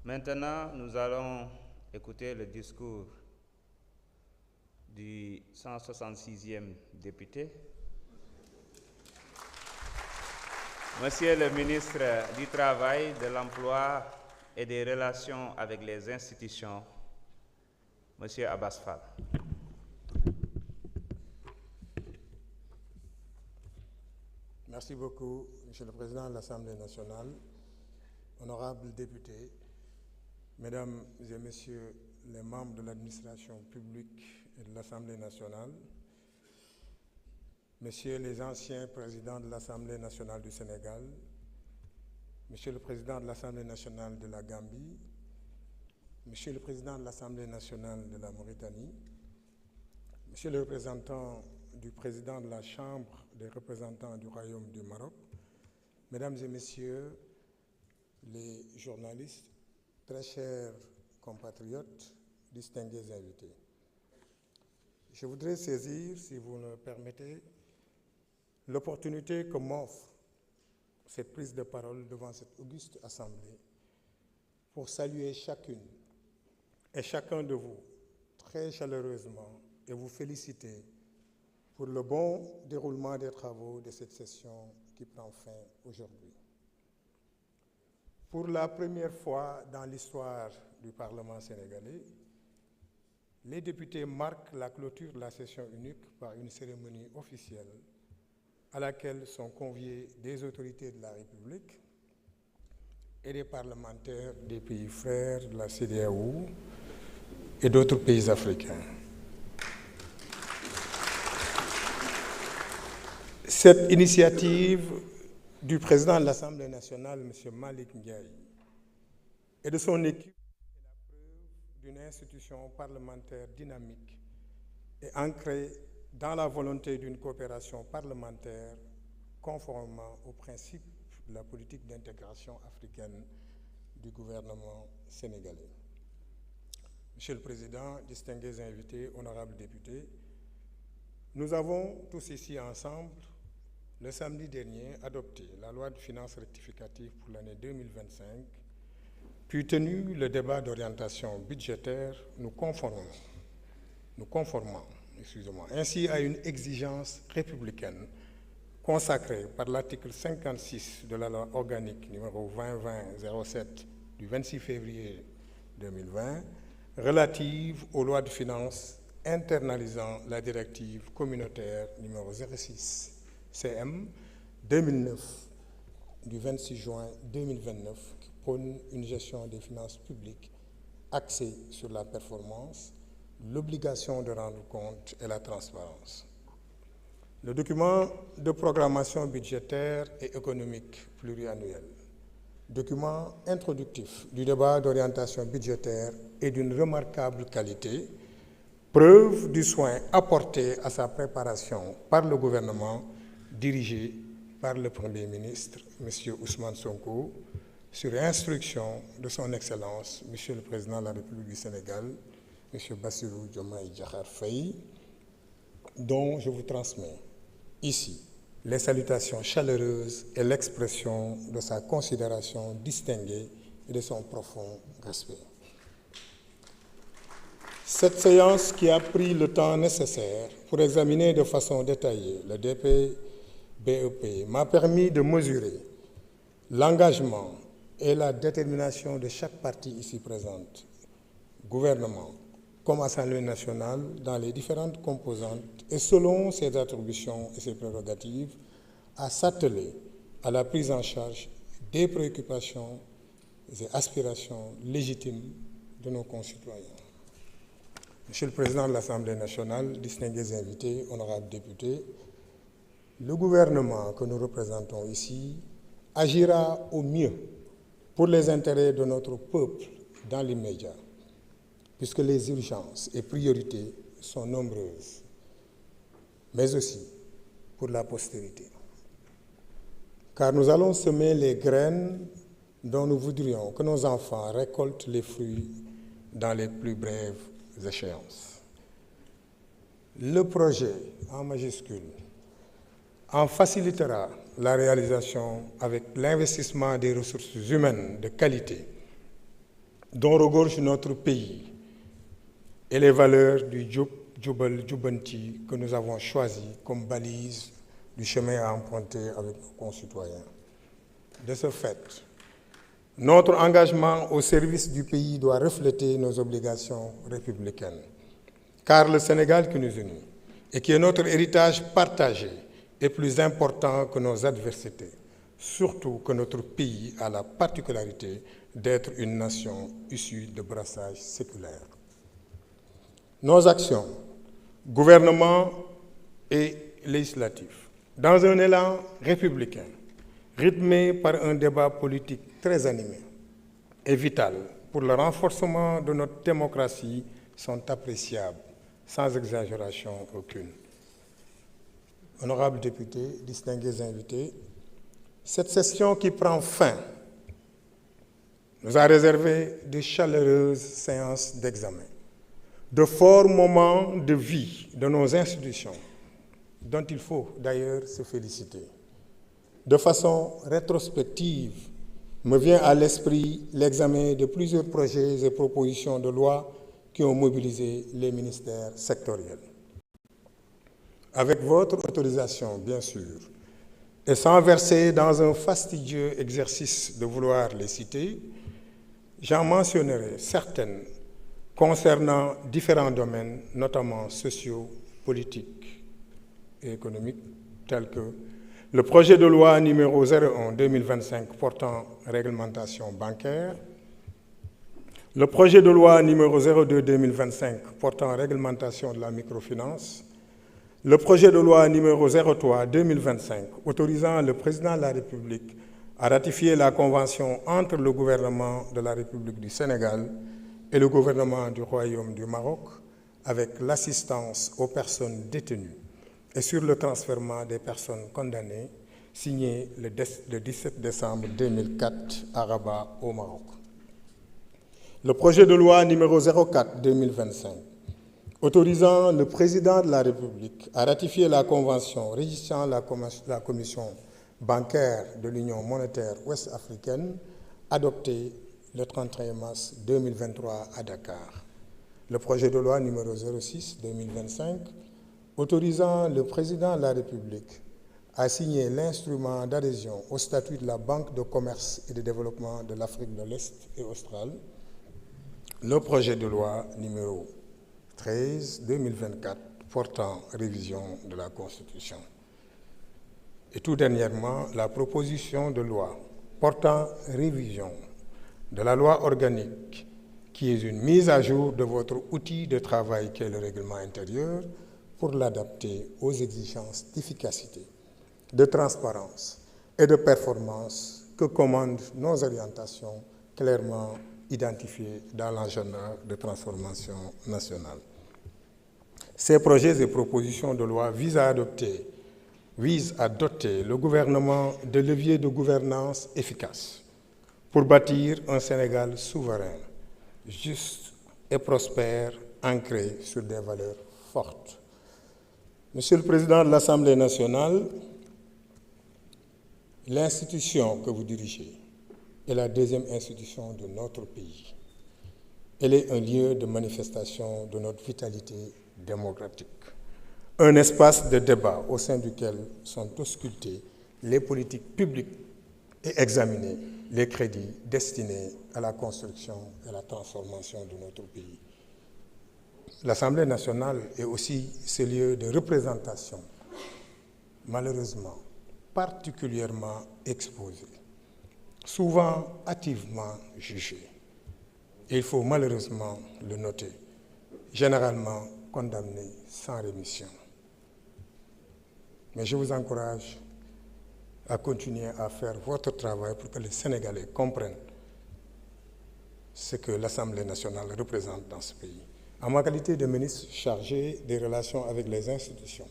Maintenant, nous allons écouter le discours du 166e député, Monsieur le ministre du Travail, de l'Emploi et des Relations avec les institutions, Monsieur Abbas Fall. Merci beaucoup, Monsieur le Président de l'Assemblée nationale, honorables députés, Mesdames et Messieurs les membres de l'administration publique et de l'Assemblée nationale, Messieurs les anciens présidents de l'Assemblée nationale du Sénégal, Monsieur le Président de l'Assemblée nationale de la Gambie, Monsieur le Président de l'Assemblée nationale de la Mauritanie, Monsieur le représentant du Président de la Chambre des représentants du Royaume du Maroc, Mesdames et Messieurs les journalistes, très chers compatriotes, distingués invités. Je voudrais saisir, si vous le permettez, l'opportunité que m'offre cette prise de parole devant cette auguste assemblée pour saluer chacune et chacun de vous très chaleureusement et vous féliciter pour le bon déroulement des travaux de cette session qui prend fin aujourd'hui. Pour la première fois dans l'histoire du Parlement sénégalais, les députés marquent la clôture de la session unique par une cérémonie officielle à laquelle sont conviés des autorités de la République et des parlementaires des pays frères de la CEDEAO et d'autres pays africains. Cette initiative du président de l'Assemblée nationale, M. Malick Ndiaye, et de son équipe est la preuve d'une institution parlementaire dynamique et ancrée dans la volonté d'une coopération parlementaire conformément aux principes de la politique d'intégration africaine du gouvernement sénégalais. Monsieur le Président, distingués invités, honorables députés, nous avons tous ici ensemble, le samedi dernier, adopté la loi de finances rectificative pour l'année 2025, puis tenu le débat d'orientation budgétaire, nous conformons ainsi à une exigence républicaine consacrée par l'article 56 de la loi organique numéro 2020-07 du 26 février 2020 relative aux lois de finances internalisant la directive communautaire numéro 06 CM 2009 du 26 juin 2029 qui prône une gestion des finances publiques axée sur la performance, l'obligation de rendre compte et la transparence. Le document de programmation budgétaire et économique pluriannuel, document introductif du débat d'orientation budgétaire est d'une remarquable qualité, preuve du soin apporté à sa préparation par le gouvernement dirigé par le Premier ministre, M. Ousmane Sonko, sur instruction de son Excellence, M. le Président de la République du Sénégal, M. Bassirou Diomaye Diakhar Faye, dont je vous transmets ici les salutations chaleureuses et l'expression de sa considération distinguée et de son profond respect. Cette séance qui a pris le temps nécessaire pour examiner de façon détaillée le DPBEP m'a permis de mesurer l'engagement et la détermination de chaque partie ici présente, gouvernement comme Assemblée nationale, dans les différentes composantes et selon ses attributions et ses prérogatives, à s'atteler à la prise en charge des préoccupations et aspirations légitimes de nos concitoyens. Monsieur le Président de l'Assemblée nationale, distingués invités, honorables députés, le gouvernement que nous représentons ici agira au mieux pour les intérêts de notre peuple dans l'immédiat, puisque les urgences et priorités sont nombreuses, mais aussi pour la postérité. Car nous allons semer les graines dont nous voudrions que nos enfants récoltent les fruits dans les plus brèves échéances. Le projet, en majuscule, en facilitera la réalisation avec l'investissement des ressources humaines de qualité dont regorge notre pays et les valeurs du Jub, Jubal, Jubanti que nous avons choisi comme balise du chemin à emprunter avec nos concitoyens. De ce fait, notre engagement au service du pays doit refléter nos obligations républicaines. Car le Sénégal qui nous unit et qui est notre héritage partagé est plus important que nos adversités, surtout que notre pays a la particularité d'être une nation issue de brassage séculaire. Nos actions, gouvernement et législatif, dans un élan républicain, rythmé par un débat politique très animé et vital pour le renforcement de notre démocratie, sont appréciables, sans exagération aucune. Honorables députés, distingués invités, cette session qui prend fin nous a réservé de chaleureuses séances d'examen, de forts moments de vie de nos institutions, dont il faut d'ailleurs se féliciter. De façon rétrospective, me vient à l'esprit l'examen de plusieurs projets et propositions de loi qui ont mobilisé les ministères sectoriels. Avec votre autorisation, bien sûr, et sans verser dans un fastidieux exercice de vouloir les citer, j'en mentionnerai certaines concernant différents domaines, notamment sociaux, politiques et économiques, tels que le projet de loi numéro 01-2025 portant réglementation bancaire, le projet de loi numéro 02-2025 portant réglementation de la microfinance, le projet de loi numéro 03-2025 autorisant le président de la République à ratifier la convention entre le gouvernement de la République du Sénégal et le gouvernement du Royaume du Maroc avec l'assistance aux personnes détenues et sur le transfèrement des personnes condamnées, signé le 17 décembre 2004 à Rabat, au Maroc. Le projet de loi numéro 04-2025, autorisant le président de la République à ratifier la convention régissant la commission bancaire de l'Union monétaire ouest-africaine, adoptée le 31 mars 2023 à Dakar. Le projet de loi numéro 06-2025, autorisant le président de la République à signer l'instrument d'adhésion au statut de la Banque de commerce et de développement de l'Afrique de l'Est et australe, le projet de loi numéro 13-2024 portant révision de la Constitution. Et tout dernièrement, la proposition de loi portant révision de la loi organique, qui est une mise à jour de votre outil de travail qu'est le règlement intérieur, pour l'adapter aux exigences d'efficacité, de transparence et de performance que commandent nos orientations clairement identifiées dans l'agenda de transformation nationale. Ces projets et propositions de loi visent à doter le gouvernement de leviers de gouvernance efficaces pour bâtir un Sénégal souverain, juste et prospère, ancré sur des valeurs fortes. Monsieur le Président de l'Assemblée nationale, l'institution que vous dirigez est la deuxième institution de notre pays. Elle est un lieu de manifestation de notre vitalité démocratique, un espace de débat au sein duquel sont auscultées les politiques publiques et examinées les crédits destinés à la construction et à la transformation de notre pays. L'Assemblée nationale est aussi ce lieu de représentation, malheureusement particulièrement exposé, souvent hâtivement jugé. Et il faut malheureusement le noter, généralement condamné sans rémission. Mais je vous encourage à continuer à faire votre travail pour que les Sénégalais comprennent ce que l'Assemblée nationale représente dans ce pays. En ma qualité de ministre chargé des relations avec les institutions,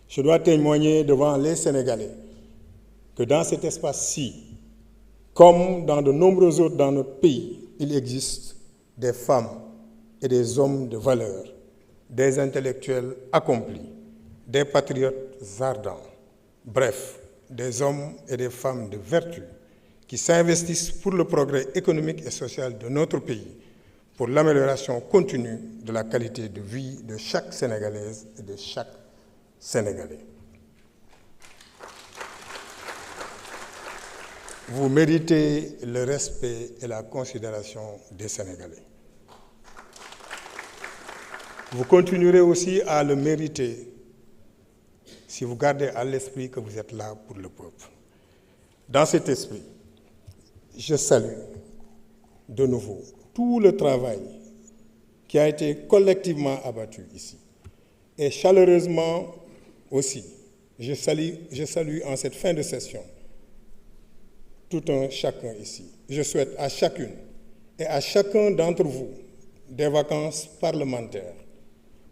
je dois témoigner devant les Sénégalais que dans cet espace-ci, comme dans de nombreux autres dans notre pays, il existe des femmes et des hommes de valeur, des intellectuels accomplis, des patriotes ardents, bref, des hommes et des femmes de vertu qui s'investissent pour le progrès économique et social de notre pays, pour l'amélioration continue de la qualité de vie de chaque Sénégalaise et de chaque Sénégalais. Vous méritez le respect et la considération des Sénégalais. Vous continuerez aussi à le mériter si vous gardez à l'esprit que vous êtes là pour le peuple. Dans cet esprit, je salue de nouveau tout le travail qui a été collectivement abattu ici. Et chaleureusement aussi, je salue en cette fin de session tout un chacun ici. Je souhaite à chacune et à chacun d'entre vous des vacances parlementaires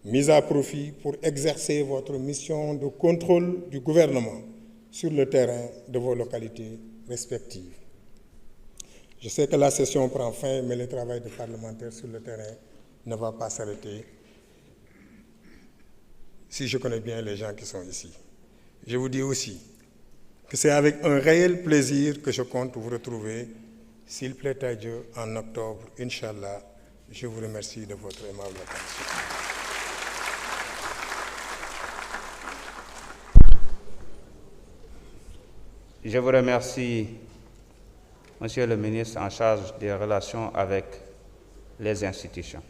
mises à profit pour exercer votre mission de contrôle du gouvernement sur le terrain de vos localités respectives. Je sais que la session prend fin, mais le travail de parlementaire sur le terrain ne va pas s'arrêter si je connais bien les gens qui sont ici. Je vous dis aussi que c'est avec un réel plaisir que je compte vous retrouver, s'il plaît à Dieu, en octobre, Inch'Allah. Je vous remercie de votre aimable attention. Je vous remercie, Monsieur le ministre en charge des relations avec les institutions.